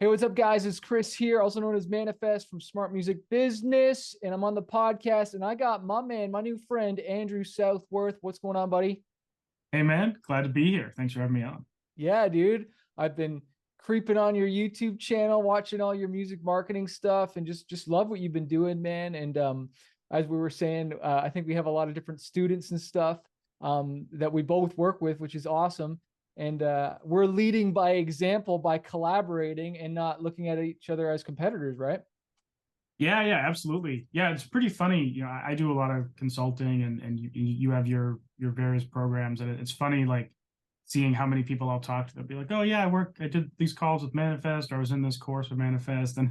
Hey, what's up, guys? It's Chris here, also known as Manifest from Smart Music Business, and I'm on the podcast. And I got my man, my new friend, Andrew Southworth. What's going on, buddy? Hey man, glad to be here. Thanks for having me on. Yeah, dude. I've been creeping on your YouTube channel, watching all your music marketing stuff, and just love what you've been doing, man. And as we were saying, I think we have a lot of different students and stuff that we both work with, which is awesome. And we're leading by example by collaborating and not looking at each other as competitors, right? Yeah, absolutely. Yeah, it's pretty funny. I do a lot of consulting and you have your various programs, and it's funny like seeing how many people I'll talk to. They'll be like, "Oh yeah, I did these calls with Manifest, or I was in this course with Manifest." And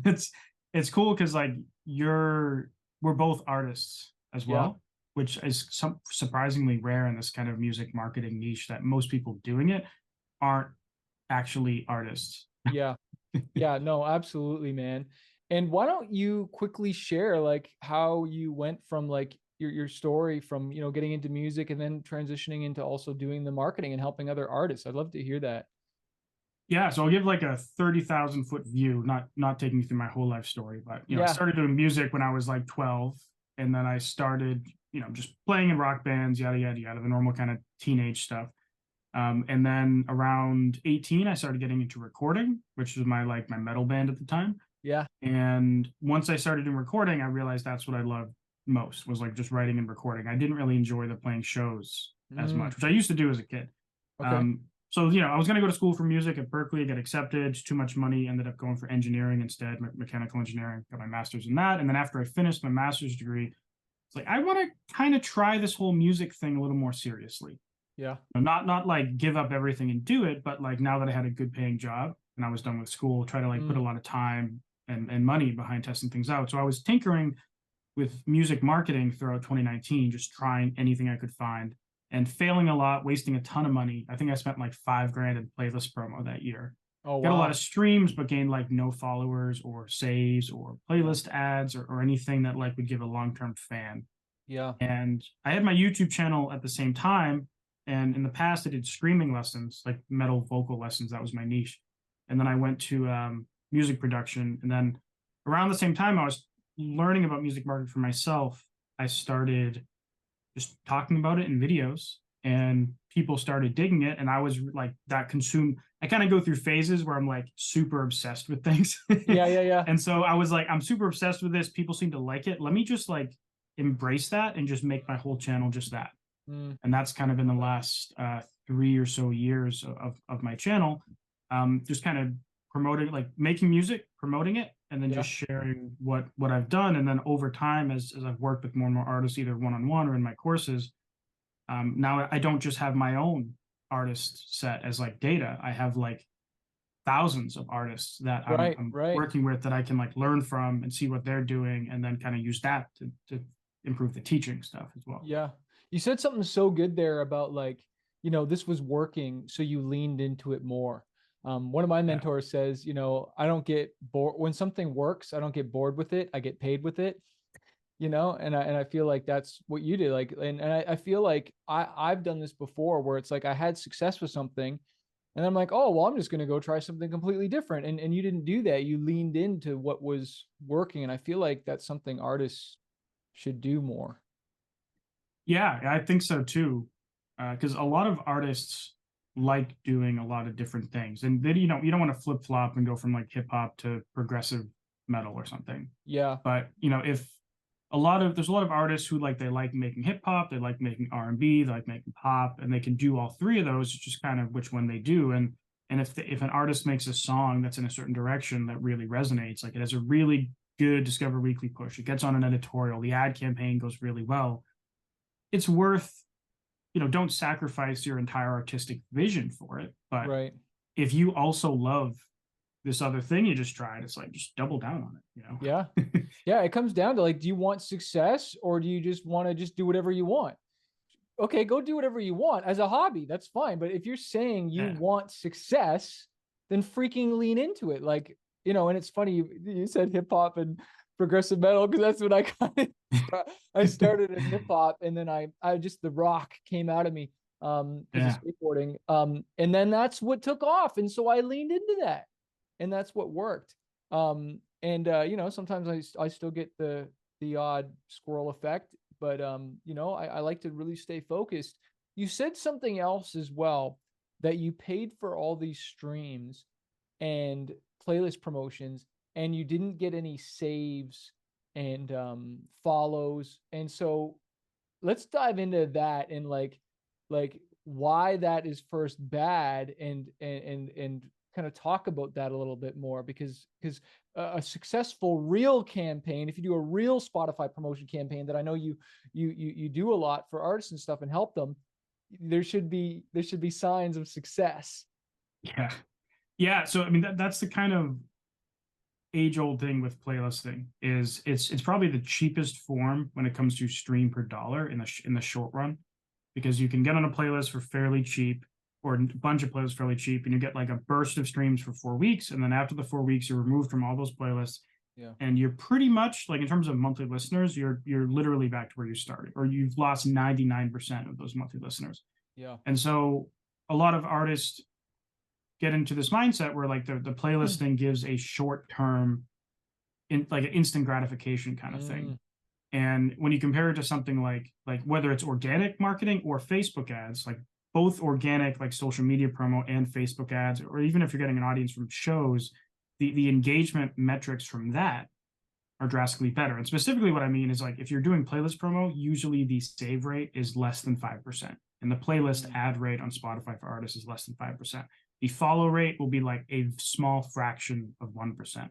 it's cool because like we're both artists as Yeah, well, which is surprisingly rare in this kind of music marketing niche, that most people doing it aren't actually artists. yeah. Yeah, no, absolutely, man. And why don't you quickly share like how you went from like your story from, getting into music and then transitioning into also doing the marketing and helping other artists. I'd love to hear that. Yeah, so I'll give like a 30,000 foot view, not taking you through my whole life story, but I Yeah. started doing music when I was like 12, and then I started, just playing in rock bands, yada yada yada, the normal kind of teenage stuff. And then around 18, I started getting into recording, which was my metal band at the time. Yeah. And once I started doing recording, I realized that's what I loved most, was like just writing and recording. I didn't really enjoy the playing shows as Mm, much, which I used to do as a kid. okay. So I was going to go to school for music at Berkeley, get accepted, too much money, ended up going for engineering instead, mechanical engineering, got my master's in that. And then after I finished my master's degree, it's like, I want to kind of try this whole music thing a little more seriously. Yeah. Not like give up everything and do it, but like now that I had a good paying job and I was done with school, try to like put Mm, a lot of time and money behind testing things out. So I was tinkering with music marketing throughout 2019, just trying anything I could find and failing a lot, wasting a ton of money. I think I spent like 5 grand in playlist promo that year. oh, Got a lot wow. of streams, but gained like no followers or saves or Yeah. playlist ads or anything that like would give a long-term fan. Yeah. And I had my YouTube channel at the same time. And in the past, I did screaming lessons, like metal vocal lessons. That was my niche. And then I went to music production. And then around the same time, I was learning about music marketing for myself. I started just talking about it in videos, and people started digging it. And I was like that consumed. I kind of go through phases where I'm like super obsessed with things. Yeah. Yeah. Yeah. And so I was like, I'm super obsessed with this. People seem to like it. Let me just like embrace that and just make my whole channel just that. Mm, And that's kind of been the last 3 or so years of my channel. Just kind of promoting, like making music, promoting it, and then yeah. just sharing what I've done. And then over time, as I've worked with more and more artists, either one on one or in my courses, now I don't just have my own artist set as like data. I have like thousands of artists that Right. I'm Right. working with, that I can like learn from and see what they're doing, and then kind of use that to improve the teaching stuff as well. Yeah. You said something so good there about like, this was working, so you leaned into it more. One of my Yeah. mentors says, I don't get bored when something works, I don't get bored with it. I get paid with it, and I feel like that's what you did. Like, and I feel like I've done this before where it's like I had success with something and I'm like, oh, well, I'm just going to go try something completely different. And you didn't do that. You leaned into what was working. And I feel like that's something artists should do more. Yeah, I think so too. Because a lot of artists like doing a lot of different things, and then you don't want to flip flop and go from like hip hop to progressive metal or something. Yeah. But if there's a lot of artists who like, they like making hip hop, they like making R&B, they like making pop, and they can do all three of those. It's just kind of which one they do. And if an artist makes a song that's in a certain direction that really resonates, like it has a really good Discover Weekly push, it gets on an editorial, the ad campaign goes really well, it's worth, don't sacrifice your entire artistic vision for it. But Right. if you also love this other thing you just tried, it's like, just double down on Yeah. it. Yeah. It comes down to like, do you want success or do you just want to just do whatever you want? Okay, go do whatever you want as a hobby. That's fine. But if you're saying you Yeah. want success, then freaking lean into it. Like, and it's funny you said hip hop and progressive metal because that's what I kind of I started in hip hop and then I just the rock came out of me because of Yeah. skateboarding. And then that's what took off. And so I leaned into that. and that's what worked. You know, sometimes I still get the odd squirrel effect, but you know, I like to really stay focused. You said something else as well, that you paid for all these streams and playlist promotions, and you didn't get any saves and follows. And so let's dive into that, and like why that is first bad, and kind of talk about that a little bit more, because a successful real campaign, if you do a real Spotify promotion campaign that I know you do a lot for artists and stuff and help them, there should be signs of success. Yeah. Yeah. So I mean that's the kind of age old thing with playlisting is it's probably the cheapest form when it comes to stream per dollar in the short run, because you can get on a playlist for fairly cheap, or a bunch of playlists fairly cheap, and you get like a burst of streams for 4 weeks, and then after the 4 weeks you're removed from all those playlists, Yeah. and you're pretty much like, in terms of monthly listeners, you're literally back to where you started, or you've lost 99% of those monthly listeners. Yeah. And so a lot of artists get into this mindset where like the playlisting gives a short term, in like an instant gratification kind of thing. Mm, And when you compare it to something like whether it's organic marketing or Facebook ads, like both organic like social media promo and Facebook ads, or even if you're getting an audience from shows, the engagement metrics from that are drastically better. And specifically what I mean is, like, if you're doing playlist promo, usually the save rate is less than 5%. And the playlist ad rate on Spotify for artists is less than 5%. The follow rate will be like a small fraction of 1%.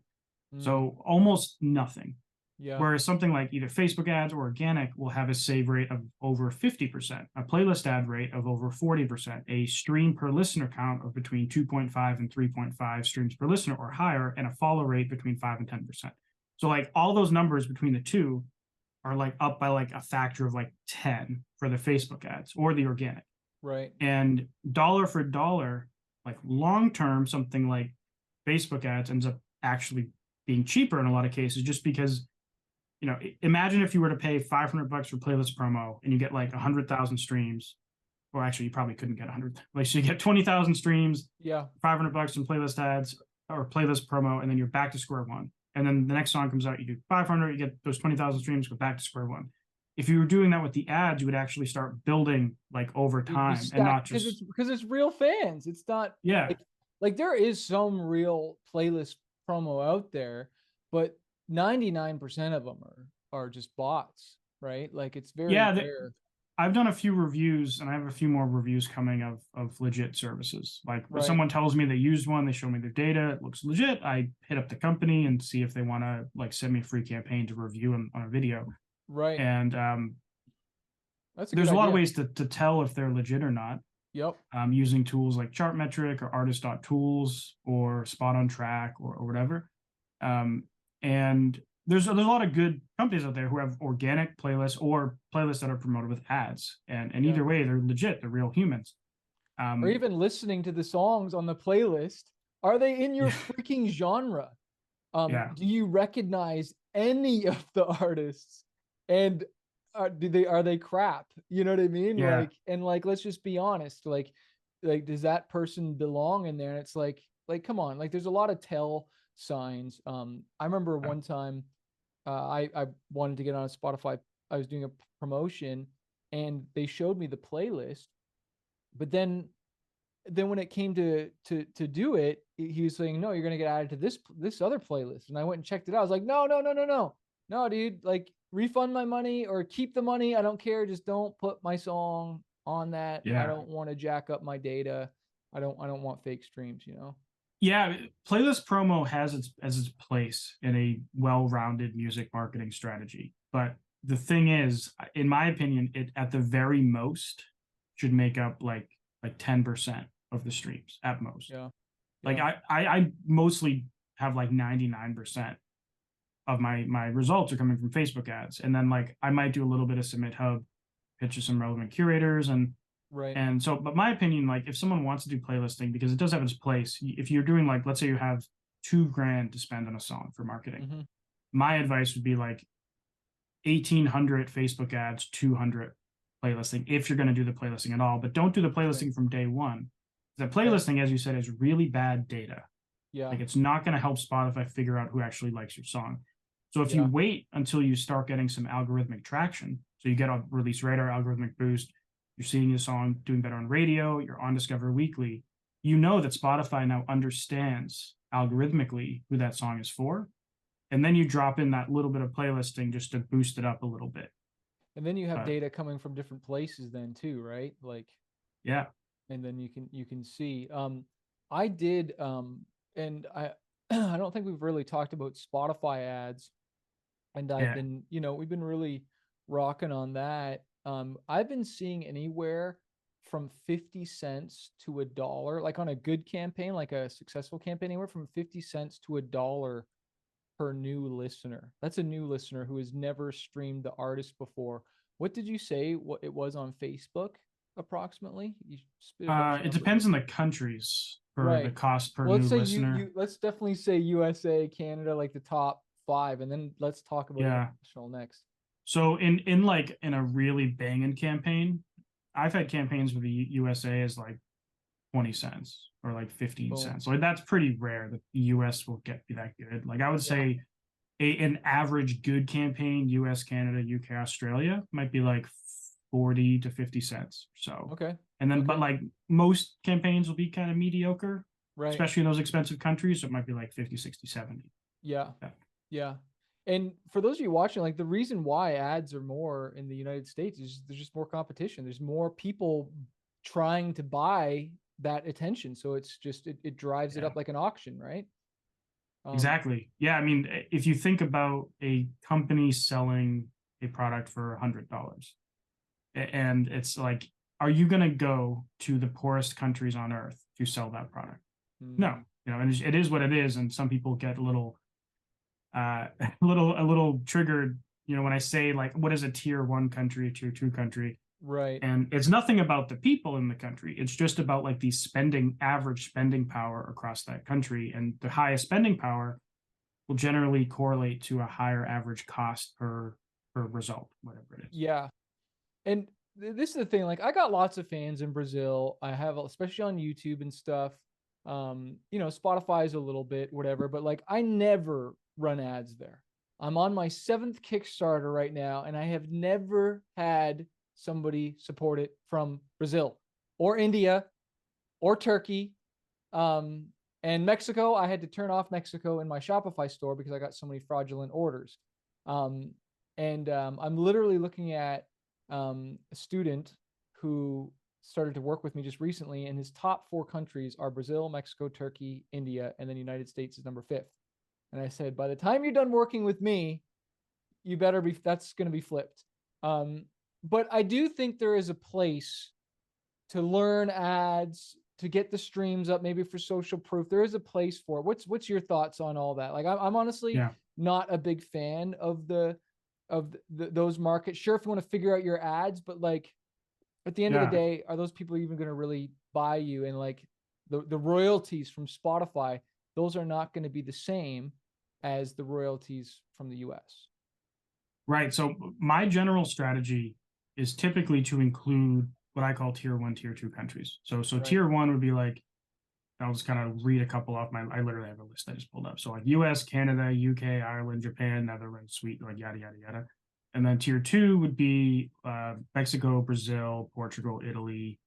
So almost nothing. yeah. Whereas something like either Facebook ads or organic will have a save rate of over 50%, a playlist ad rate of over 40%, a stream per listener count of between 2.5 and 3.5 streams per listener or higher, and a follow rate between 5 and 10%. So like all those numbers between the two are like up by like a factor of like 10 for the Facebook ads or the organic. Right. And dollar for dollar, like long term, something like Facebook ads ends up actually being cheaper in a lot of cases, just because, you know, imagine if you were to pay $500 for playlist promo and you get like 100,000 streams, or actually you probably couldn't get 100, like, so you get 20,000 streams, Yeah. $500 in playlist ads or playlist promo, and then you're back to square one. And then the next song comes out, you do 500, you get those 20,000 streams, go back to square one. If you were doing that with the ads, you would actually start building like over time, and not just, because it's real fans. It's not yeah. like there is some real playlist promo out there, but 99% of them are just bots, right? Like it's very Yeah, rare. I've done a few reviews, and I have a few more reviews coming of legit services. Like if someone tells me they used one, they show me their data, it looks legit, I hit up the company and see if they want to like send me a free campaign to review on a video. Right. And there's a lot of ways to tell if they're legit or not. Yep. Using tools like Chartmetric or Artist.tools or Spot on Track or whatever. And there's a lot of good companies out there who have organic playlists or playlists that are promoted with ads. And either way, they're legit, they're real humans. Or even listening to the songs on the playlist. Are they in your freaking genre? Yeah. Do you recognize any of the artists? And are they crap? You know what I mean? Yeah. Like, let's just be honest. Like, does that person belong in there? And it's like, come on. Like, there's a lot of tell signs. I remember one time, I wanted to get on a Spotify. I was doing a promotion, and they showed me the playlist, but then when it came to do it, he was saying, no, you're gonna get added to this other playlist. And I went and checked it out. I was like, no, dude, like, refund my money or keep the money. I don't care. Just don't put my song on that. Yeah. I don't want to jack up my data. I don't want fake streams, you know? Yeah, playlist promo has its place in a well-rounded music marketing strategy. But the thing is, in my opinion, it at the very most should make up like 10% of the streams at most. Yeah. Like I mostly have like 99% of my results are coming from Facebook ads. And then like I might do a little bit of Submit Hub, pitch to some relevant curators, and so, but my opinion, like if someone wants to do playlisting, because it does have its place, if you're doing like, let's say you have $2,000 to spend on a song for marketing, my advice would be like 1,800 Facebook ads, 200 playlisting, if you're going to do the playlisting at all. But don't do the playlisting from day one. The playlisting, as you said, is really bad data. Yeah. Like it's not going to help Spotify figure out who actually likes your song. So if you Yeah. wait until you start getting some algorithmic traction, so you get a release radar algorithmic boost, you're seeing your song doing better on radio, you're on Discover Weekly, you know that Spotify now understands algorithmically who that song is for. And then you drop in that little bit of playlisting just to boost it up a little bit. And then you have But data coming from different places then too, right? Like, yeah, and then you can see. I did and I I don't think we've really talked about Spotify ads, and I've yeah, been, we've been really rocking on that. I've been seeing anywhere from 50 cents to $1, like on a good campaign, like a successful campaign, anywhere from 50 cents to $1 per new listener. That's a new listener who has never streamed the artist before. What did you say what it was on Facebook approximately? You spit a bunch of it numbers. depends on the countries for the Right. cost per Well, let's new say listener. let's definitely say USA, Canada, like the top five, and then let's talk about Yeah. international next. So in like in a really banging campaign, I've had campaigns where the USA is like 20 cents or like 15 Boom. cents. Like that's pretty rare that the US will get be that good. Like I would Yeah. say an average good campaign, US, Canada, UK, Australia, might be like 40 to 50 cents. So, Okay. and then, but Okay. like most campaigns will be kind of mediocre, Right. especially in those expensive countries. So it might be like 50, 60, 70. Yeah. Yeah. Yeah. And for those of you watching, like the reason why ads are more in the United States is there's just more competition. There's more people trying to buy that attention. So it's just it drives it Yeah. up like an auction, right? Um, Exactly. Yeah. I mean, if you think about a company selling a product for $100, and it's like, are you going to go to the poorest countries on earth to sell that product? No, mm, and it is what it is. And some people get a little, a little triggered, when I say like, what is a tier one country, a tier two country? right. And it's nothing about the people in the country. It's just about like the average spending power across that country. And the highest spending power will generally correlate to a higher average cost per result, whatever it is. Yeah. And this is the thing, like I got lots of fans in Brazil. I have, especially on YouTube and stuff. Spotify is a little bit whatever, but like I never run ads there. I'm on my 7th Kickstarter right now, and I have never had somebody support it from Brazil or India or Turkey. Um, and Mexico, I had to turn off Mexico in my Shopify store because I got so many fraudulent orders. Um, and I'm literally looking at a student who started to work with me just recently, and his top 4 countries are Brazil, Mexico, Turkey, India, and then the United States is number 5th. And I said, by the time you're done working with me, you better be, that's going to be flipped. Um, but I do think there is a place to learn ads, to get the streams up, maybe for social proof. There is a place for it. What's your thoughts on all that? Like, I'm honestly Yeah. not a big fan of those markets. Sure, if you want to figure out your ads, but like at the end of the Yeah. day, are those people even going to really buy you? And like the royalties from Spotify, those are not going to be the same as the royalties from the US. Right. So my general strategy is typically to include what I call tier one, tier two countries. So Right. tier one would be like, I'll just kind of read a couple off I literally have a list I just pulled up. So like US, Canada, UK, Ireland, Japan, Netherlands, Sweden, like yada, yada, yada. And then tier two would be Mexico, Brazil, Portugal, Italy,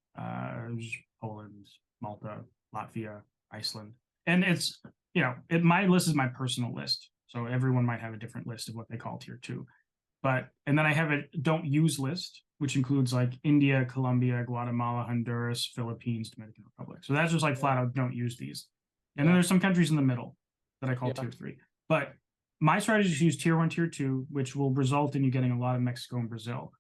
Poland, Malta, Latvia, Iceland. And it's, my list is my personal list. So everyone might have a different list of what they call tier two. And then I have a don't use list, which includes like India, Colombia, Guatemala, Honduras, Philippines, Dominican Republic. So that's just like Yeah. flat out don't use these. And then Yeah. there's some countries in the middle that I call Yeah. tier three. But my strategy is to use tier one, tier two, which will result in you getting a lot of Mexico and Brazil.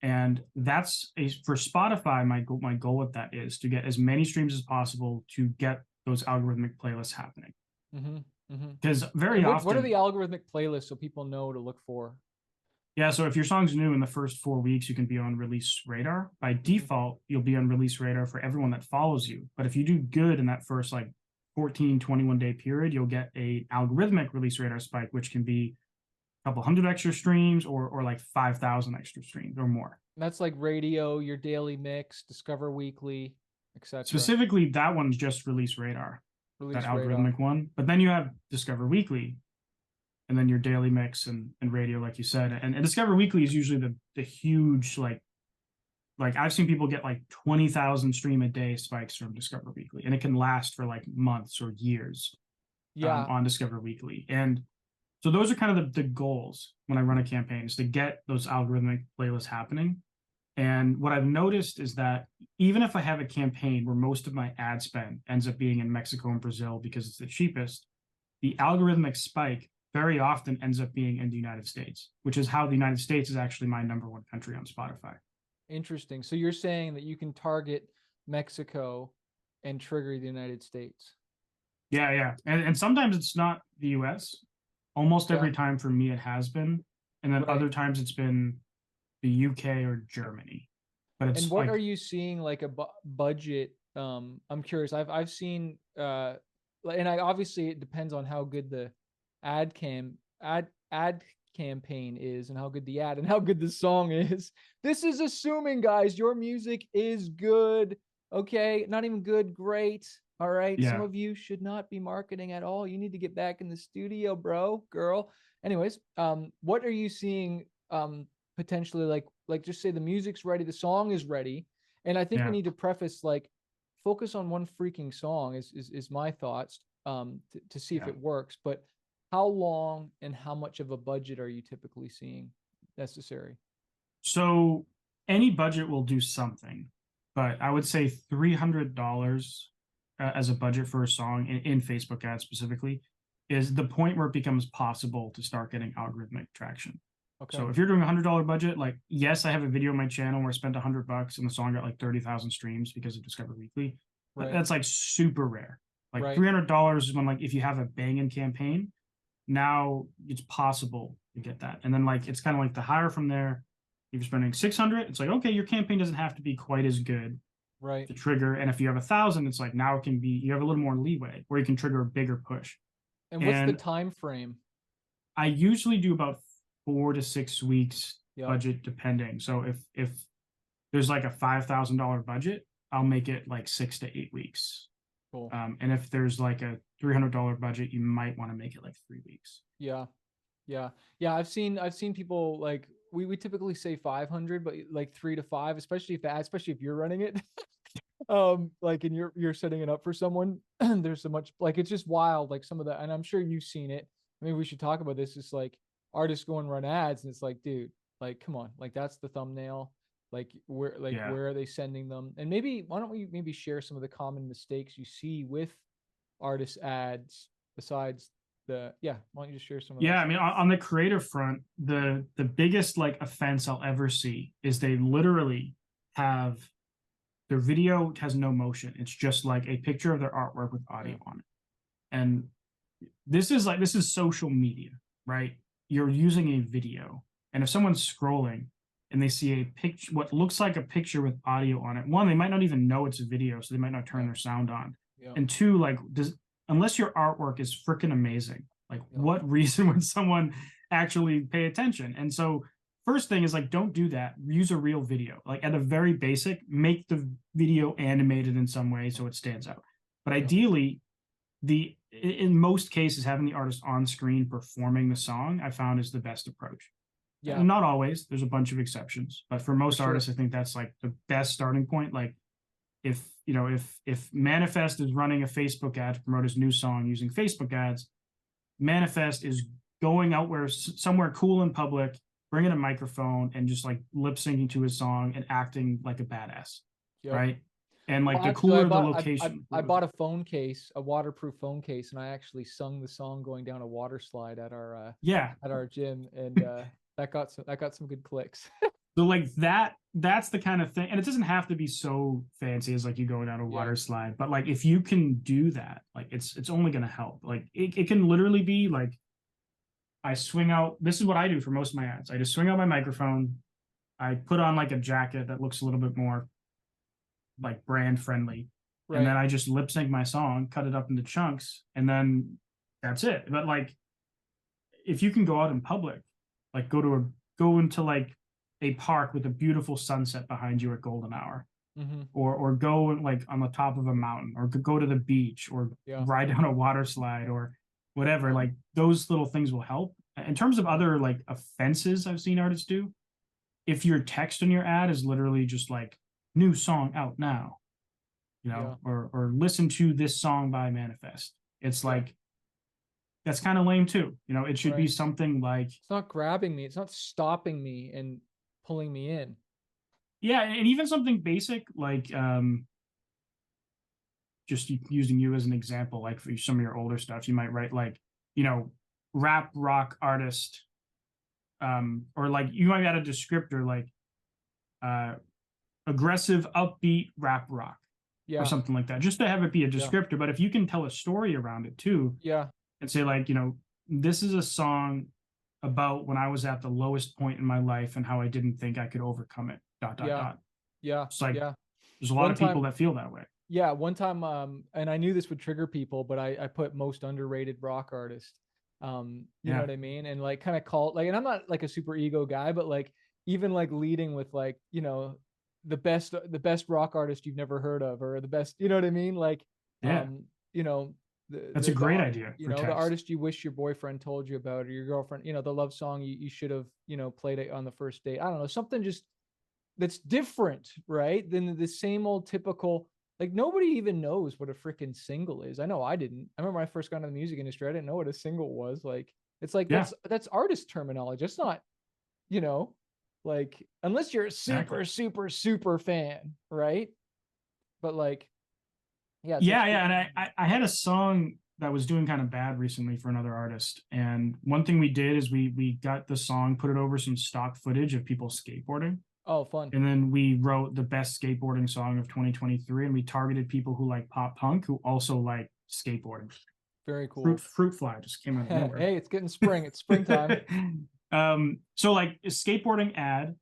And for Spotify, my goal with that is to get as many streams as possible to get those algorithmic playlists happening. Mm-hmm. Mm-hmm. Because very And what are the often, algorithmic playlists so people know to look for? yeah, so if your song's new in the first 4 weeks, you can be on release radar. By Mm-hmm. default, you'll be on release radar for everyone that follows you. But if you do good in that first like 14, 21-day period, you'll get a algorithmic release radar spike, which can be a couple hundred extra streams or like 5,000 extra streams or more. That's like radio, your daily mix, Discover Weekly, etc. Specifically, that one's just release radar. that Release radar. algorithmic one. But then you have Discover Weekly, and then your daily mix and radio, like you said. And Discover Weekly is usually the huge like I've seen people get like 20,000 stream a day spikes from Discover Weekly, and it can last for like months or years Yeah. on Discover Weekly. And so those are kind of the goals when I run a campaign, is to get those algorithmic playlists happening. And what I've noticed is that even if I have a campaign where most of my ad spend ends up being in Mexico and Brazil because it's the cheapest, the algorithmic spike very often ends up being in the United States, which is how the United States is actually my #1 country on Spotify. Interesting. So you're saying that you can target Mexico and trigger the United States. Yeah, yeah. And sometimes it's not the US. Almost Yeah. every time for me it has been. And then Right. other times it's been the UK or Germany. But And it's what are like, you seeing like a budget? I'm curious. I've seen and I obviously it depends on how good the ad campaign is and how good the ad and how good the song is. This is assuming, guys, your music is good. Okay, not even good, great. All right. Some yeah, of you should not be marketing at all. You need to get back in the studio, bro, girl. Anyways, what are you seeing potentially like just say the music's ready, the song is ready. And I think we yeah. need to preface like focus on one freaking song is my thoughts to see if Yeah. it works. But how long and how much of a budget are you typically seeing necessary? So any budget will do something, but I would say $300 as a budget for a song in Facebook ads specifically is the point where it becomes possible to start getting algorithmic traction. Okay. So if you're doing $100 budget, like, yes, I have a video on my channel where I spent $100 and the song got like 30,000 streams because of Discover Weekly, but Right. that's like super rare. Like Right. $300 is when, like, if you have a banging campaign, now it's possible to get that. And then like it's kind of like the higher from there. If you're spending 600, it's like, okay, your campaign doesn't have to be quite as good Right. to trigger. And if you have 1,000, it's like now it can be, you have a little more leeway where you can trigger a bigger push. And what's the And time frame? I usually do about 4 to 6 weeks Yep. budget depending. So if there's like a $5,000 budget, I'll make it like 6 to 8 weeks. Cool. And if there's like a $300 budget, you might want to make it like 3 weeks. Yeah. Yeah. Yeah. I've seen people like we typically say 500, but like 3 to 5, especially if you're running it. Like and you're setting it up for someone. There's so much like it's just wild, like some of the and I'm sure you've seen it. Maybe we should talk about this. It's like artists go and run ads, and it's like, dude, like come on, like that's the thumbnail. Yeah. Where are they sending them? And maybe why don't we maybe share some of the common mistakes you see with artist ads besides why don't you just share some of that Yeah, I stuff? mean, on the creative front, the biggest like offense I'll ever see is they literally have their video has no motion. It's just like a picture of their artwork with audio Yeah. on it. And this is social media, right? You're using a video. And if someone's scrolling and they see a picture, what looks like a picture with audio on it, one, they might not even know it's a video, so they might not turn Yeah. their sound on. Yeah. And two, like, unless your artwork is freaking amazing, like, Yeah. what reason would someone actually pay attention? And so, first thing is like, don't do that. Use a real video. Like, at a very basic, make the video animated in some way so it stands out. But Yeah. ideally, in most cases, having the artist on screen performing the song, I found is the best approach. Yeah. Not always. There's a bunch of exceptions, but for most For sure. artists, I think that's like the best starting point. Like, if Manifest is running a Facebook ad to promote his new song using Facebook ads, Manifest is going out somewhere cool in public, bringing a microphone and just like lip syncing to his song and acting like a badass, Yep. right? And like Well, the actually, cooler the location. I bought a phone case, a waterproof phone case, and I actually sung the song going down a water slide at our gym, and that got some good clicks. So like that's the kind of thing, and it doesn't have to be so fancy as like you go down a water slide, but like if you can do that, like it's only going to help. Like it can literally be like, I swing out. This is what I do for most of my ads. I just swing out my microphone. I put on like a jacket that looks a little bit more like brand friendly, Right. and then I just lip sync my song, cut it up into chunks, and then that's it. But like, if you can go out in public, like go into like a park with a beautiful sunset behind you at golden hour, Mm-hmm. or go like on the top of a mountain, or go to the beach, or Yeah. ride down a water slide, or whatever. Like those little things will help. In terms of Right. other like offenses I've seen artists do, if your text in your ad is literally just like new song out now, Yeah. or listen to this song by Manifest, it's Yeah. like that's kind of lame too. It should be Right. something like, It's not grabbing me. It's not stopping me and pulling me in. yeah, and even something basic like just using you as an example, like for some of your older stuff, you might write like, rap rock artist, or like you might add a descriptor like uh, aggressive, upbeat rap rock or Yeah. something like that, just to have it be a Yeah. descriptor. But if you can tell a story around it too, Yeah. and say like, this is a song about when I was at the lowest point in my life and how I didn't think I could overcome it. Dot dot Yeah. dot. Yeah. It's like Yeah. there's a lot One of people time, that feel that way. yeah, one time, and I knew this would trigger people, but I put most underrated rock artist. You know Yeah. what I mean? And like kind of call like, and I'm not like a super ego guy, but like even like leading with like, the best rock artist you've never heard of, or the best, you know what I mean? Like, Yeah. um, you know, the That's a the the great art, idea for the text. artist you wish your boyfriend told you about, or your girlfriend, the love song you should have, played it on the first date. I don't know, something just that's different, right? Than the same old typical. Like nobody even knows what a freaking single is. I know I didn't. I remember when I first got into the music industry, I didn't know what a single was. Like it's like Yeah, that's artist terminology. It's not, you know, like unless you're a exactly. super super super fan, right? But like, yeah, it's like Yeah, yeah. speaking. And I had a song that was doing kind of bad recently for another artist. And one thing we did is we got the song, put it over some stock footage of people skateboarding. Oh, fun. And then we wrote the best skateboarding song of 2023. And we targeted people who like pop punk who also like skateboarding. Very Fruit cool. fruit fly just came out of nowhere. Hey, it's getting spring. It's springtime. So like a skateboarding ad,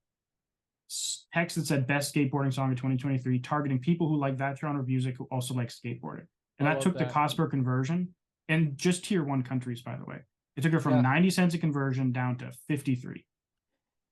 text that said best skateboarding song of 2023, targeting people who like that genre of music who also like skateboarding. I And that love took the that. cost per conversion, and just tier one countries, by the way. It took it from Yeah. 90 cents a conversion down to 53.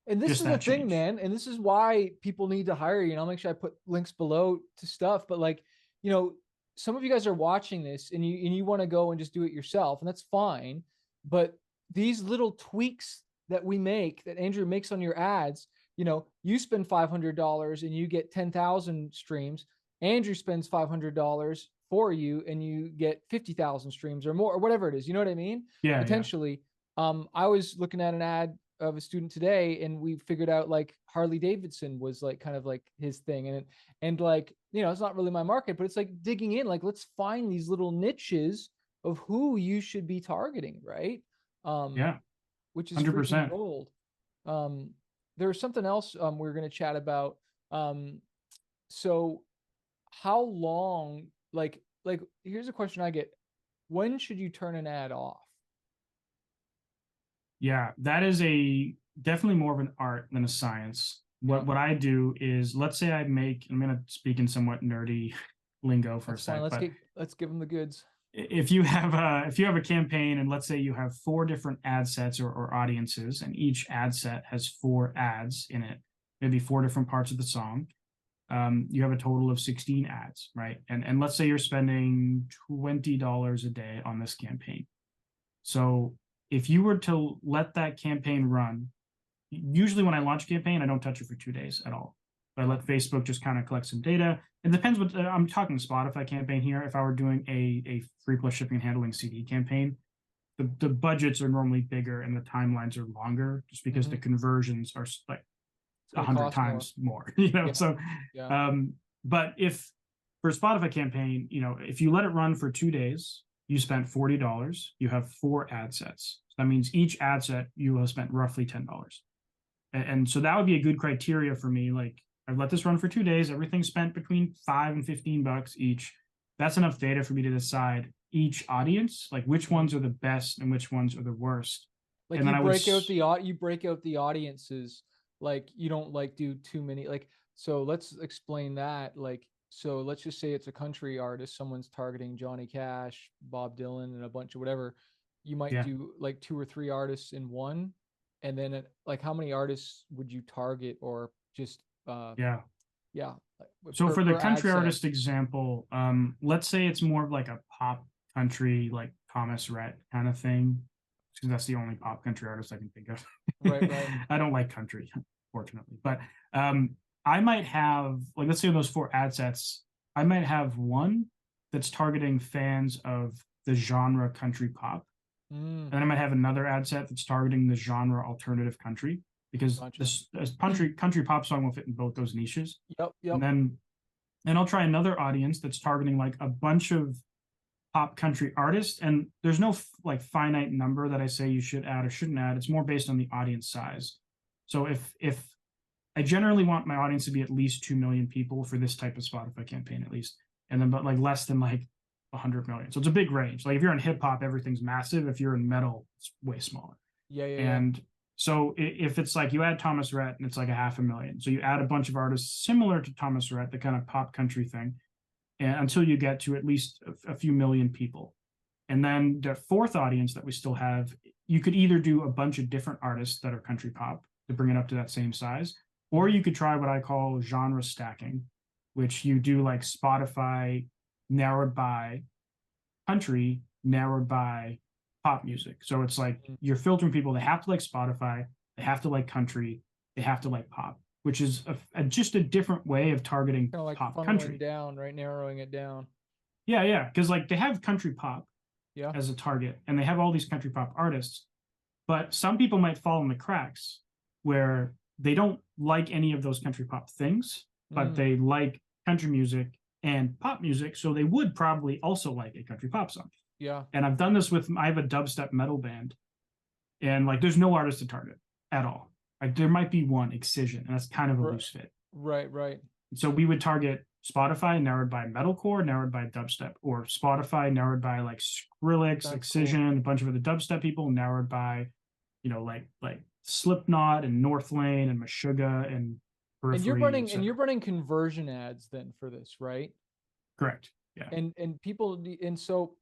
And this Just is the that thing, change. man. And this is why people need to hire you. And I'll make sure I put links below to stuff. But like, you know, some of you guys are watching this and you want to go and just do it yourself, and that's fine. But these little tweaks that we make, that Andrew makes on your ads, you spend $500 and you get 10,000 streams. Andrew spends $500 for you and you get 50,000 streams or more, or whatever it is. You know what I mean? Yeah, yeah. Potentially. I was looking at an ad of a student today, and we figured out like Harley Davidson was like kind of like his thing, and like, it's not really my market, but it's like digging in, like let's find these little niches of who you should be targeting, right? um Yeah. which is freaking 100%. gold. um there was something else we were going to chat about. So how long, like here's a question I get: when should you turn an ad off? Yeah, that is a definitely more of an art than a science. What Yeah, what I do is, let's say I'm gonna speak in somewhat nerdy lingo for a that's fine. sec, but Let's give them the goods. if you have a campaign, and let's say you have four different ad sets, or audiences, and each ad set has four ads in it, maybe four different parts of the song. You have a total of 16 ads, right? And let's say you're spending $20 a day on this campaign. So if you were to let that campaign run, usually when I launch a campaign, I don't touch it for 2 days at all. I Yeah. let Facebook just kind of collect some data. It depends what I'm talking Spotify campaign here. If I were doing a free plus shipping and handling CD campaign, the budgets are normally bigger and the timelines are longer, just because Mm-hmm. the conversions are like It's a gonna hundred cost more. times more. Yeah. So, Yeah. um, but if for a Spotify campaign, if you let it run for 2 days, you spent $40. You have four ad sets. So that means each ad set you will have spent roughly $10. And so that would be a good criteria for me. Like, I've let this run for 2 days. Everything spent between $5 and $15 each. That's enough data for me to decide each audience, like which Mm-hmm. ones are the best and which ones are the worst. Like And then I would, you break out the audiences. Like you don't like do too many. Like, so let's explain that. Like, so let's just say it's a country artist. Someone's targeting Johnny Cash, Bob Dylan, and a bunch of whatever. You might yeah, do like two or three artists in one, and then like how many artists would you target, or just yeah. yeah. So for the per ad country set. artist example, let's say it's more of like a pop country, like Thomas Rhett kind of thing, because that's the only pop country artist I can think of. Right, right. I don't like country, fortunately, but um, I might have, like, let's say those 4 ad sets, I might have one that's targeting fans of the genre country pop, Mm, and then I might have another ad set that's targeting the genre alternative country, because gotcha. this country pop song will fit in both those niches. Yep, And yep. then I'll try another audience that's targeting like a bunch of pop country artists. And there's no like finite number that I say you should add or shouldn't add. It's more based on the audience size. So if I generally want my audience to be at least 2 million people for this type of Spotify campaign, at least, and then but like less than like 100 million. So it's a big range. Like if you're in hip hop, everything's massive. If you're in metal, it's way smaller. Yeah, yeah, yeah. And so if it's like you add Thomas Rhett and it's like a 500,000, so you add a bunch of artists similar to Thomas Rhett, the kind of pop country thing, and until you get to at least a few million people. And then the fourth audience that we still have, you could either do a bunch of different artists that are country pop to bring it up to that same size, or Mhm. you could try what I call genre stacking, which you do like Spotify narrowed by country, narrowed by pop music. So it's like Mm. you're filtering people. They have to like Spotify, they have to like country, they have to like pop, which is just a different way of targeting Kind of like pop funneling country. down, right? Narrowing it down. Yeah, yeah, because like they have country pop Yeah. as a target, and they have all these country pop artists, but some people might fall in the cracks where they don't like any of those country pop things, but Mm, they like country music and pop music, so they would probably also like a country pop song. yeah. And I've done this with, I have a dubstep metal band, and like there's no artist to target at all. Like there might be one Excision, and that's kind of a Right, loose fit. right, right. So we would target Spotify narrowed by metalcore, narrowed by dubstep, or Spotify narrowed by like Skrillex, That's cool. Excision, a bunch of other dubstep people, narrowed by, like Slipknot and Northlane and Meshuggah and Periphery, And you're etc. running conversion ads then for this, right? Correct. Yeah. And people and so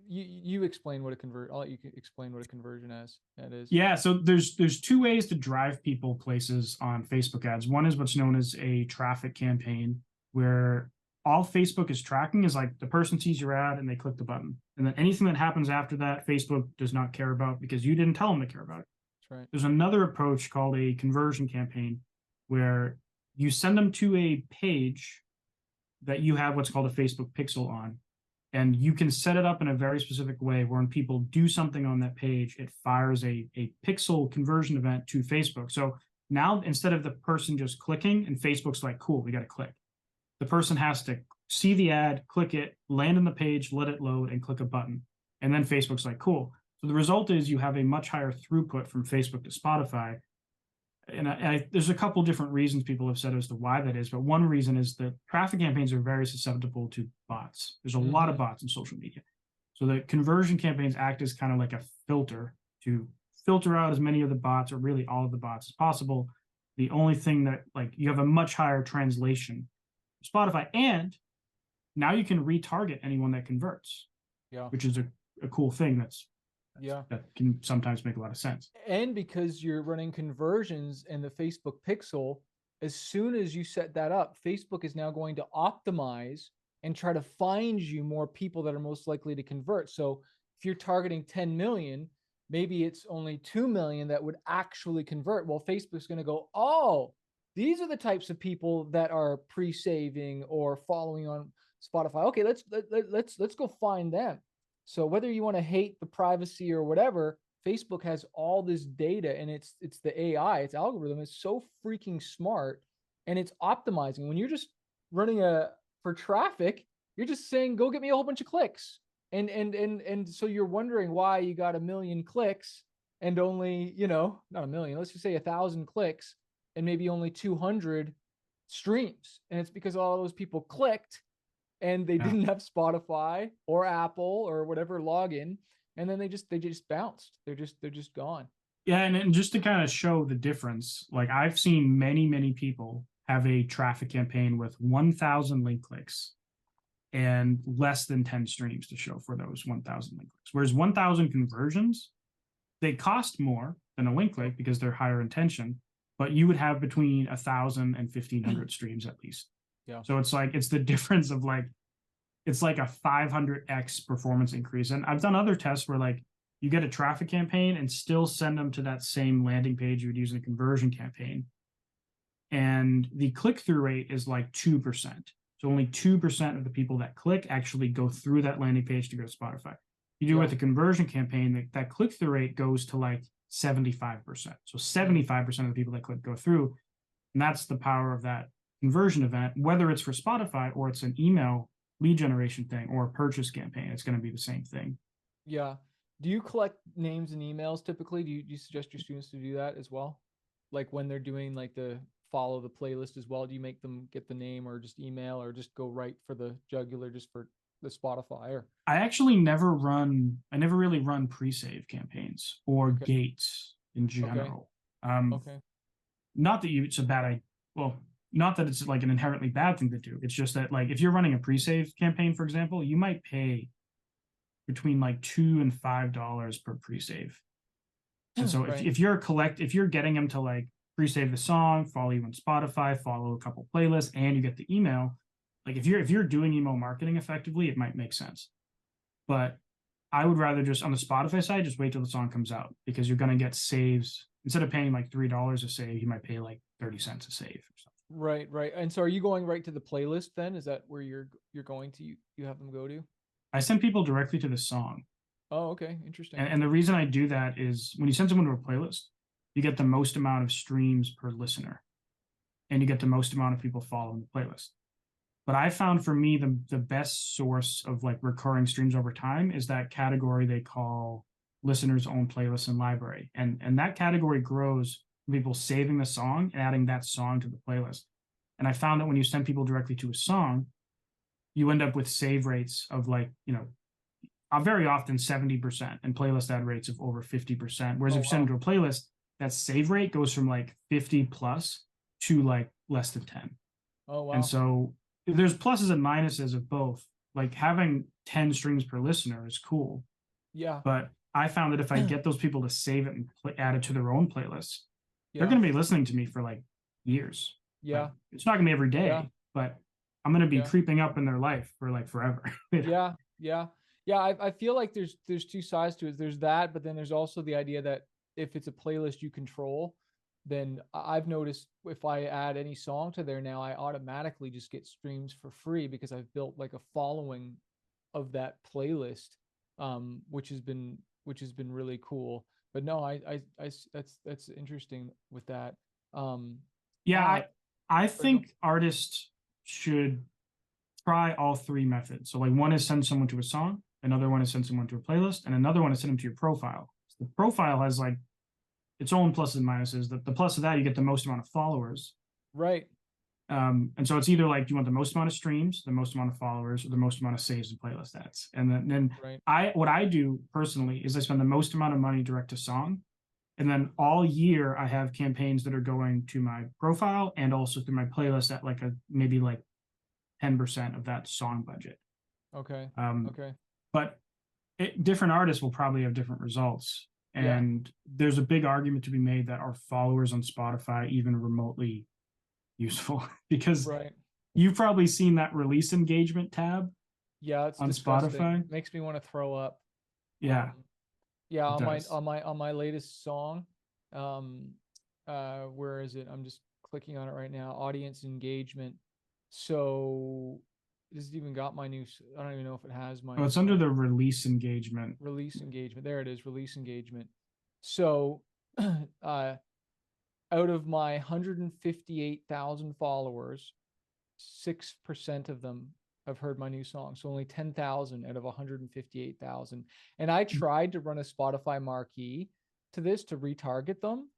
you explain what a convert. I'll let you explain what a conversion ad is. Yeah, so there's 2 ways to drive people places on Facebook ads. One is what's known as a traffic campaign, where all Facebook is tracking is like the person sees your ad and they click the button. And then anything that happens after that, Facebook does not care about because you didn't tell them to care about it. That's right. There's another approach called a conversion campaign, where you send them to a page that you have what's called a Facebook pixel on, and you can set it up in a very specific way where when people do something on that page, it fires a pixel conversion event to Facebook. So now instead of the person just clicking and Facebook's like, cool, we got to click, the person has to see the ad, click it, land on the page, let it load, and click a button. And then Facebook's like, cool. So the result is you have a much higher throughput from Facebook to Spotify. And there's a couple different reasons people have said as to why that is, but one reason is that traffic campaigns are very susceptible to bots. There's a lot of Mm-hmm. bots in social media, so the conversion campaigns act as kind of like a filter to filter out as many of the bots, or really all of the bots, as possible. The only thing that, like, you have a much higher translation Spotify, and now you can retarget anyone that converts, Yeah. which is a cool thing Yeah. that can sometimes make a lot of sense. And because you're running conversions in the Facebook pixel, as soon as you set that up, Facebook is now going to optimize and try to find you more people that are most likely to convert. So if you're targeting 10 million, maybe it's only 2 million that would actually convert. Well, Facebook's going to go, oh, these are the types of people that are pre-saving or following on Spotify. Okay, let's go find them. So whether you want to hate the privacy or whatever, Facebook has all this data, and it's the AI, its algorithm is so freaking smart, and it's optimizing. When you're just running a for traffic, you're just saying go get me a whole bunch of clicks. And so you're wondering why you got a million clicks and only, not a million, let's just say 1,000 clicks and maybe only 200 streams. And it's because all those people clicked and they Yeah. didn't have Spotify or Apple or whatever login, and then they just bounced. They're just gone. Yeah, and just to kind of show the difference, like I've seen many people have a traffic campaign with 1,000 link clicks and less than 10 streams to show for those 1,000 link clicks. Whereas 1,000 conversions, they cost more than a link click because they're higher intention, but you would have between 1,000 and 1,500 streams at least. Yeah. So it's the difference of like, it's like a 500x performance increase. And I've done other tests where like you get a traffic campaign and still send them to that same landing page you would use in a conversion campaign. And the click-through rate is like 2%. So only 2% of the people that click actually go through that landing page to go to Spotify. You do Yeah. with a conversion campaign, that click-through rate goes to like 75%. So 75% of the people that click go through. And that's the power of that conversion event, whether it's for Spotify or it's an email lead generation thing or a purchase campaign, it's going to be the same thing. Yeah. Do you collect names and emails typically? Do you suggest your students to do that as well? Like when they're doing like the follow the playlist as well, do you make them get the name or just email or just go right for the jugular just for the Spotify or I never really run pre-save campaigns or okay, gates in okay, general. Um, okay. not that it's a bad idea. Well, not that it's like an inherently bad thing to do. It's just that like if you're running a pre-save campaign, for example, you might pay between like $2 and $5 per pre-save. And so Right. if you're getting them to like pre-save the song, follow you on Spotify, follow a couple playlists, and you get the email, like if you're doing email marketing effectively, it might make sense. But I would rather just on the Spotify side, just wait till the song comes out because you're gonna get saves. Instead of paying like $3 a save, you might pay like 30 cents a save or something. Right, right. And so are you going right to the playlist then? Is that where you're going to you have them go to? I send people directly to the song. Oh, okay. Interesting. And the reason I do that is when you send someone to a playlist, you get the most amount of streams per listener and you get the most amount of people following the playlist. But I found for me the best source of like recurring streams over time is that category they call listeners' own playlist and library. And that category grows from people saving the song and adding that song to the playlist. And I found that when you send people directly to a song, you end up with save rates of like, very often 70% and playlist add rates of over 50%. Whereas Oh, if you send wow. them to a playlist, that save rate goes from like 50 plus to like less than 10. Oh, And wow. so there's pluses and minuses of both. Like having 10 streams per listener is cool. Yeah. But I found that if I get those people to save it and add it to their own playlists, they're Yeah. going to be listening to me for like years. Like Yeah. it's not going to be every Yeah. day, but I'm going to be Yeah. creeping up in their life for like forever. Yeah. Yeah. Yeah. I feel like there's two sides to it. There's that, but then there's also the idea that if it's a playlist you control, then I've noticed if I add any song to there now, I automatically just get streams for free because I've built like a following of that playlist, which has been really cool. But no, that's interesting with that. Um, Yeah, uh, I sorry, go. think artists should try all three methods. So like one is send someone to a song, another one is send someone to a playlist, and another one is send them to your profile. So the profile has like its own pluses and minuses. The plus of that, you get the most amount of followers. Right, And so it's either like, do you want the most amount of streams, the most amount of followers, or the most amount of saves and playlist ads? And then right. what I do personally is I spend the most amount of money direct to song. And then all year I have campaigns that are going to my profile and also through my playlist at like maybe like 10% of that song budget. Okay, Um, okay. but different artists will probably have different results. Yeah, And there's a big argument to be made that our followers on Spotify even remotely useful because right. you've probably seen that release engagement tab Yeah, it's on disgusting. Spotify. Makes me want to throw up. Yeah, Um, yeah, it on my does. on my on my latest song, um, where is it? I'm just clicking on it right now. Audience engagement. So this has even got my new. I don't even know if it has my Oh, it's under the release engagement. release engagement. There it is, release engagement. So, out of my 158,000 followers, 6% of them have heard my new song. So only 10,000 out of 158,000. And I tried to run a Spotify marquee to this to retarget them.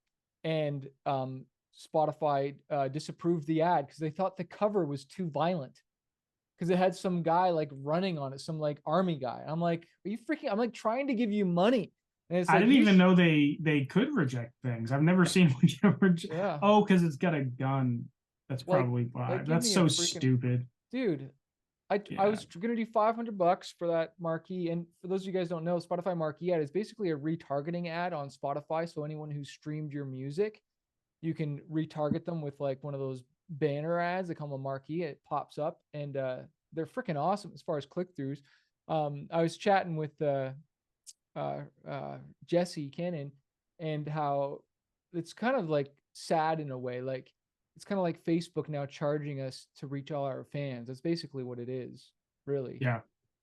And Spotify disapproved the ad because they thought the cover was too violent. Because it had some guy like running on it, some like army guy. I'm like, are you freaking? I'm like trying to give you money. And it's I like, didn't even know they could reject things. I've never seen one get yeah, Oh, because it's got a gun. That's like, probably why. give That's me a so freaking stupid. dude. I Yeah. was gonna do $500 for that marquee, and for those of you guys don't know, Spotify marquee ad is basically a retargeting ad on Spotify. So anyone who streamed your music, you can retarget them with like one of those banner ads. They call them a marquee. It pops up, and they're freaking awesome as far as click-throughs. I was chatting with uh, uh, Jesse Cannon, and how it's kind of like sad in a way. Like it's kind of like Facebook now charging us to reach all our fans. That's basically what it is, really. Yeah.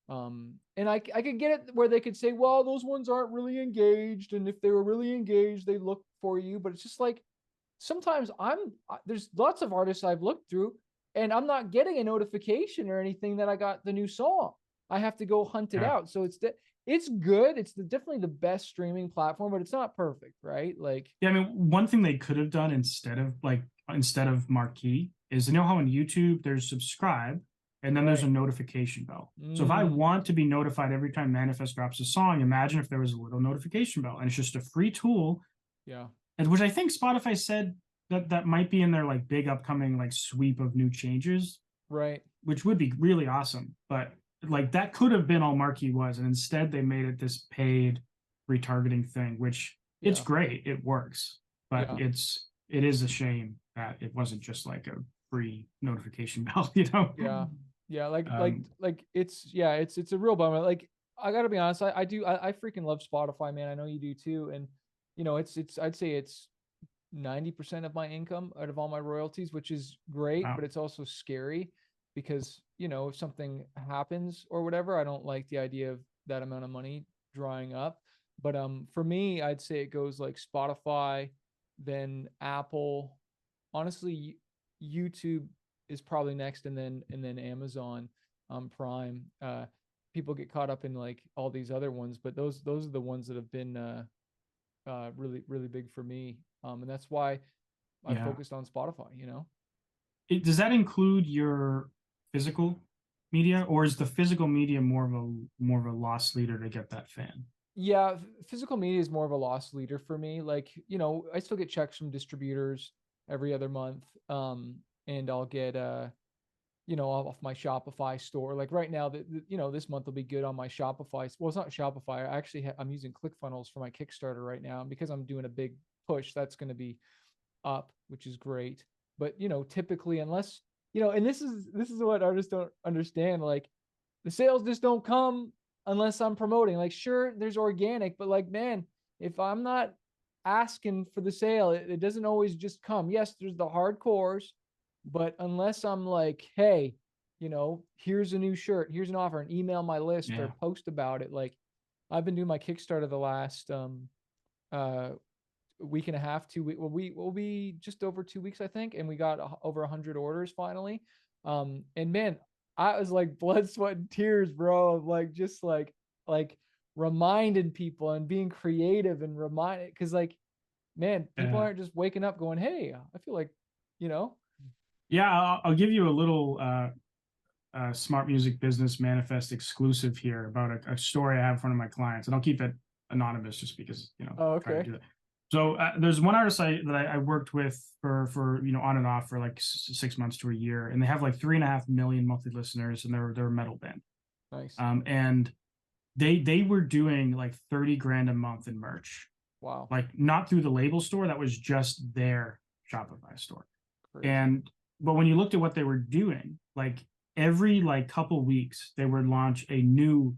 And I could get it where they could say, well, those ones aren't really engaged, and if they were really engaged, they look for you. But it's just like sometimes there's lots of artists I've looked through, and I'm not getting a notification or anything that I got the new song. I have to go hunt it Yeah. out. So it's good. It's definitely the best streaming platform, but it's not perfect, right? Like, Yeah, I mean, one thing they could have done instead of marquee is, you know how on YouTube there's subscribe and then there's a right. notification bell. So if I Mm-hmm. want to be notified every time Manifest drops a song, imagine if there was a little notification bell, and it's just a free tool, Yeah. and which I think Spotify said that might be in their like big upcoming like sweep of new changes, Right. which would be really awesome. But like that could have been all Marquee was, and instead they made it this paid retargeting thing, which it's Yeah. great, it works, but Yeah. it is a shame that it wasn't just like a free notification bell, you know. Yeah. Yeah. Um, It's a real bummer. Like, I gotta be honest, I freaking love Spotify, man. I know you do too. And I'd say it's 90% of my income out of all my royalties, which is great, wow. but it's also scary because, if something happens or whatever, I don't like the idea of that amount of money drying up. But for me, I'd say it goes like Spotify, then Apple. Honestly, YouTube is probably next, and then Amazon Prime. People get caught up in like all these other ones, but those are the ones that have been really really big for me. And that's why I Yeah. focused on Spotify. Does that include your physical media, or is the physical media more of a loss leader to get that fan? Yeah, physical media is more of a loss leader for me. Like, I still get checks from distributors every other month. And I'll get off my Shopify store. Like right now, this month will be good on my Shopify. Well, it's not Shopify. I'm using ClickFunnels for my Kickstarter right now, and because I'm doing a big push, that's going to be up, which is great. But typically, unless and this is what artists don't understand. Like, the sales just don't come unless I'm promoting. Like, sure, there's organic, but like, man, if I'm not asking for the sale, it doesn't always just come. Yes, there's the hardcores, but unless I'm like, hey, here's a new shirt, here's an offer, and email my list or Yeah. post about it. Like, I've been doing my Kickstarter the last uh week and a half, 2 week. Well, we will be just over 2 weeks, I think, and we got over 100 orders finally. And man, I was like blood, sweat, and tears, bro. Of like just like reminding people and being creative and reminding, because like, man, people Yeah. aren't just waking up going, hey, I feel like, you know, Yeah, I'll give you a little smart music business manifest exclusive here about a story I have in front of my clients, and I'll keep it anonymous just because oh, try to okay, do that. So there's one artist I worked with for on and off for like 6 months to a year, and they have like 3.5 million monthly listeners, and they're a metal band. nice, And they were doing like 30 grand a month in merch, wow, like not through the label store, that was just their Shopify store. crazy, And but when you looked at what they were doing, like every like couple weeks, they would launch a new,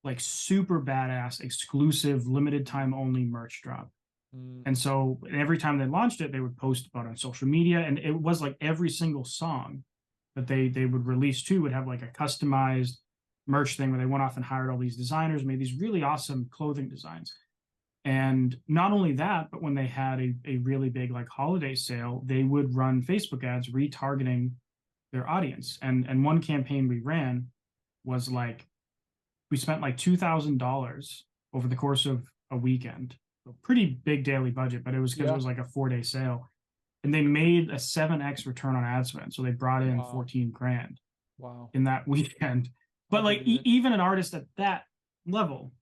like super badass, exclusive, limited time only merch drop. mm, And so every time they launched it, they would post about it on social media. And it was like every single song that they would release too would have like a customized merch thing where they went off and hired all these designers, made these really awesome clothing designs. And not only that, but when they had a really big like holiday sale, they would run Facebook ads retargeting their audience. And one campaign we ran was like we spent like $2,000 over the course of a weekend. A pretty big daily budget, but it was because it yeah, was like a 4 day sale. And they made a 7x return on ad spend. So they brought in wow, 14 grand wow, in that weekend. I But like believe it, even an artist at that level,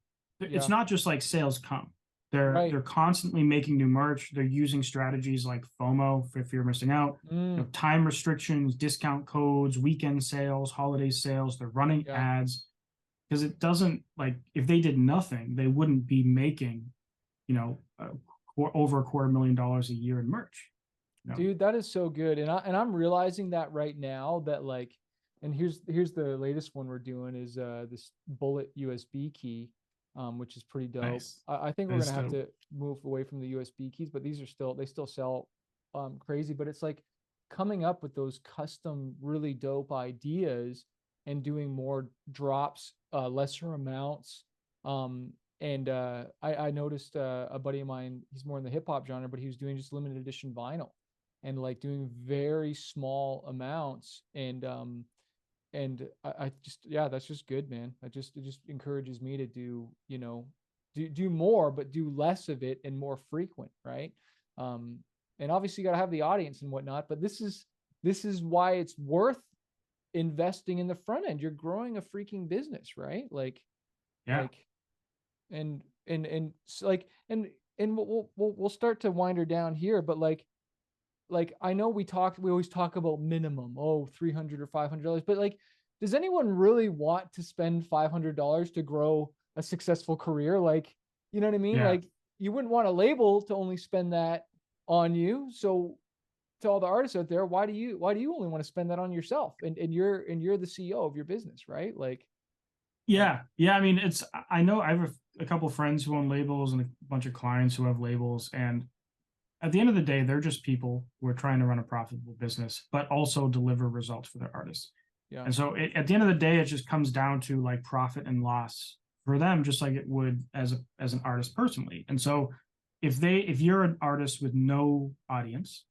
it's yeah, not just like sales come. They're right, constantly making new merch. They're using strategies like FOMO for if you're missing out, mm, time restrictions, discount codes, weekend sales, holiday sales. They're running yeah. ads because it doesn't like if they did nothing, they wouldn't be making, you know, over $250,000 a year in merch. You know? Dude, that is so good. And I'm realizing that right now that like, and here's the latest one we're doing is this bullet USB key, which is pretty dope. Nice. I think That we're is gonna have dope. to move away from the USB keys, but these are still they still sell crazy. But it's like coming up with those custom really dope ideas and doing more drops, lesser amounts. Um, and I noticed a buddy of mine, he's more in the hip hop genre, but he was doing just limited edition vinyl and like doing very small amounts. And I just, yeah, that's just good, man. It just encourages me to do, do more, but do less of it and more frequent, right? Um, and obviously you got to have the audience and whatnot, but this is why it's worth investing in the front end. You're growing a freaking business, right? Yeah. Like, and like, and we'll start to wind her down here, but like I know we always talk about minimum, oh, 300 or $500, but like, does anyone really want to spend $500 to grow a successful career? Like, you know what I mean? Yeah. Like, you wouldn't want a label to only spend that on you. So to all the artists out there, why do you only want to spend that on yourself? And you're the CEO of your business, right? Like, Yeah. Yeah. I mean, I know I have a couple of friends who own labels and a bunch of clients who have labels. And at the end of the day, they're just people who are trying to run a profitable business, but also deliver results for their artists. yeah, And so at the end of the day, it just comes down to like profit and loss for them, just like it would as an artist personally. And so if you're an artist with no audience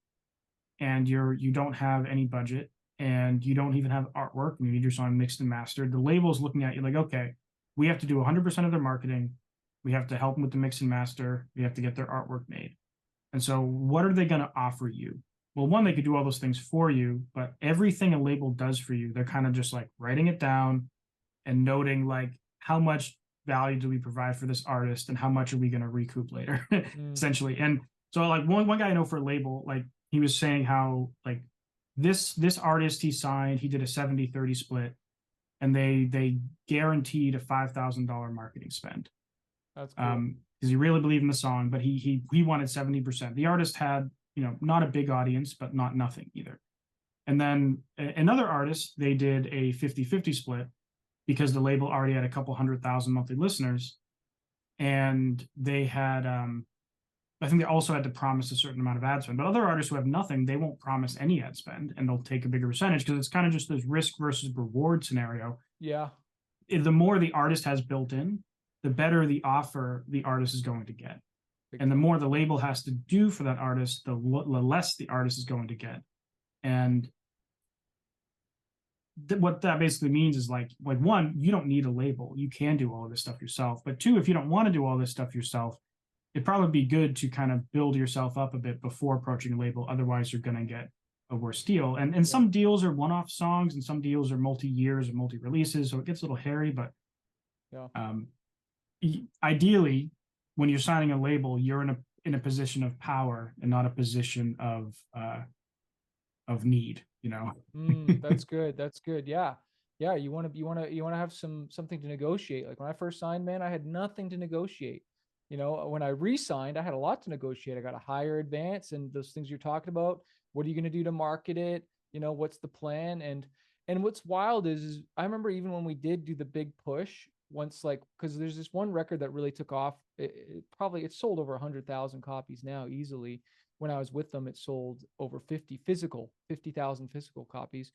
and you don't have any budget and you don't even have artwork and you need your song mixed and mastered, the label's looking at you like, okay, we have to do 100% of their marketing. We have to help them with the mix and master. We have to get their artwork made. And so what are they going to offer you? Well, one, they could do all those things for you, but everything a label does for you, they're kind of just like writing it down and noting like how much value do we provide for this artist and how much are we going to recoup later, mm, essentially. And so like one guy I know for a label, like he was saying how like this artist he signed, he did a 70-30 split and they guaranteed a $5,000 marketing spend. that's cool. Because he really believed in the song, but he wanted 70%. The artist had, not a big audience, but not nothing either. And then another artist, they did a 50-50 split because the label already had a couple 100,000 monthly listeners. And they had, I think they also had to promise a certain amount of ad spend. But other artists who have nothing, they won't promise any ad spend and they'll take a bigger percentage because it's kind of just this risk versus reward scenario. Yeah. The more the artist has built in, the better the offer the artist is going to get. Big And the time. more the label has to do for that artist, the less the artist is going to get. And what that basically means is like one, you don't need a label. You can do all of this stuff yourself. But two, if you don't want to do all this stuff yourself, it'd probably be good to kind of build yourself up a bit before approaching a label. Otherwise, you're going to get a worse deal. And Yeah. some deals are one-off songs, and some deals are multi-years or multi-releases, so it gets a little hairy. But Yeah. Ideally, when you're signing a label, you're in a position of power and not a position of need. That's good. That's good. Yeah. Yeah. You want to have something to negotiate. Like when I first signed, man, I had nothing to negotiate. When I re-signed, I had a lot to negotiate. I got a higher advance and those things you're talking about. What are you going to do to market it? What's the plan? And what's wild is I remember even when we did do the big push once, like, because there's this one record that really took off. It sold over 100,000 copies now easily. When I was with them, it sold over 50,000 physical copies.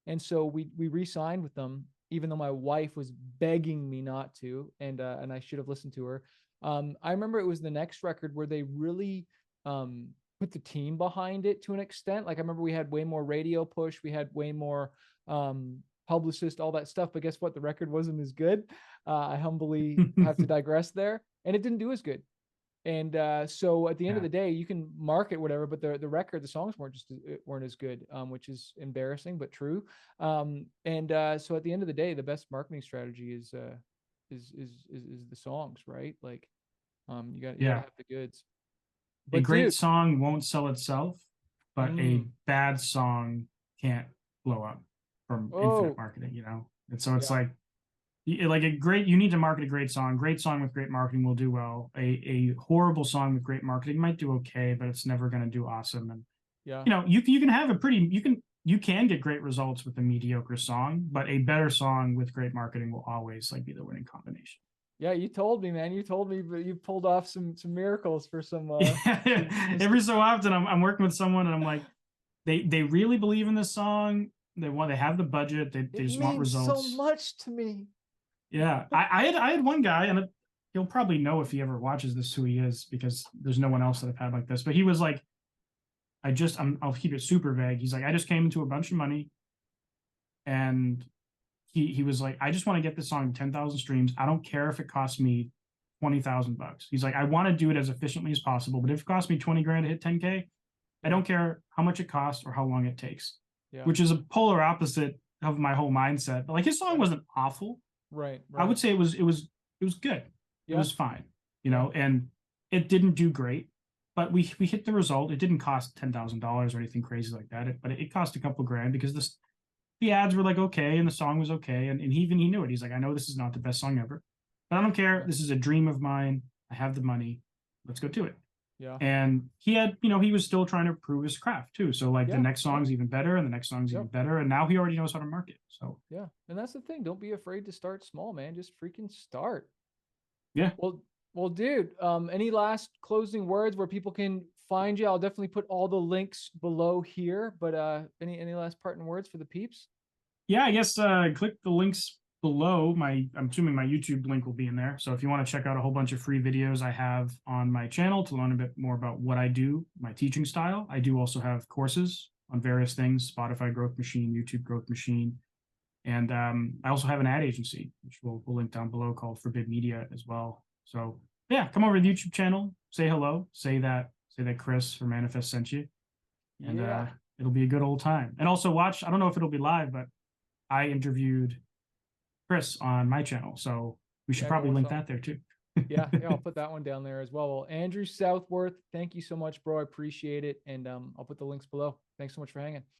And so we re-signed with them, even though my wife was begging me not to, and I should have listened to her. I remember it was the next record where they really put the team behind it to an extent. Like I remember we had way more radio push, we had way more publicist, all that stuff. But guess what? The record wasn't as good. I humbly have to digress there, and it didn't do as good. And so at the end of Yeah. the day, you can market whatever, but the songs weren't as good, which is embarrassing but true. And so at the end of the day, the best marketing strategy is the songs, right? Like, you gotta Yeah. have the goods. A But great dude, song won't sell itself, but a mm, bad song can't blow up from infinite oh marketing. And so it's yeah, like you need to market a great song. Great song with great marketing will do well. A horrible song with great marketing might do okay, but it's never going to do awesome. And Yeah. You know, you can have a pretty you can get great results with a mediocre song, but a better song with great marketing will always like be the winning combination. Yeah, you told me, man. You told me, but you pulled off some miracles for Yeah, some every so often I'm working with someone and I'm like, they really believe in this song. They have the budget. They it just want means so results. much to me. Yeah, I had one guy, and he'll probably know if he ever watches this who he is because there's no one else that I've had like this. But he was like, I'll keep it super vague. He's like, I just came into a bunch of money, and he was like, I just want to get this song 10,000 streams. I don't care if it costs me $20,000. He's like, I want to do it as efficiently as possible, but if it costs me 20 grand to hit 10K, I Yeah. don't care how much it costs or how long it takes, Yeah. which is a polar opposite of my whole mindset. But like his song Right. wasn't awful. Right. I Right. would say it was good. It Yeah. was fine, you Yeah. know, and it didn't do great, but we hit the result. It didn't cost $10,000 or anything crazy like that. But it cost a couple grand because the ads were like okay and the song was okay, and he knew it. He's like, I know this is not the best song ever, but I don't care. Yeah. This is a dream of mine. I have the money. Let's go do it. Yeah. And he had, he was still trying to prove his craft too. So like the Yeah. next Yeah. song's even better, and the next song's even Yep. better, and now he already knows how to market. So Yeah. And that's the thing. Don't be afraid to start small, man. Just freaking start. yeah, Well, dude, any last closing words where people can find you? I'll definitely put all the links below here, but any last parting words for the peeps? yeah, I guess click the links below. I'm assuming my YouTube link will be in there. So if you want to check out a whole bunch of free videos I have on my channel to learn a bit more about what I do, my teaching style, I do also have courses on various things: Spotify Growth Machine, YouTube Growth Machine, and I also have an ad agency, which we'll link down below, called Forbid Media as well. So yeah, come over to the YouTube channel, say hello, say that Chris or Manifest sent you, and Yeah. it'll be a good old time. And also watch. I don't know if it'll be live, but I interviewed Chris on my channel, so we should Yeah, go probably watch link that one. that there too. Yeah, yeah, I'll put that one down there as well. Well, Andrew Southworth, thank you so much, bro. I appreciate it. And I'll put the links below. Thanks so much for hanging.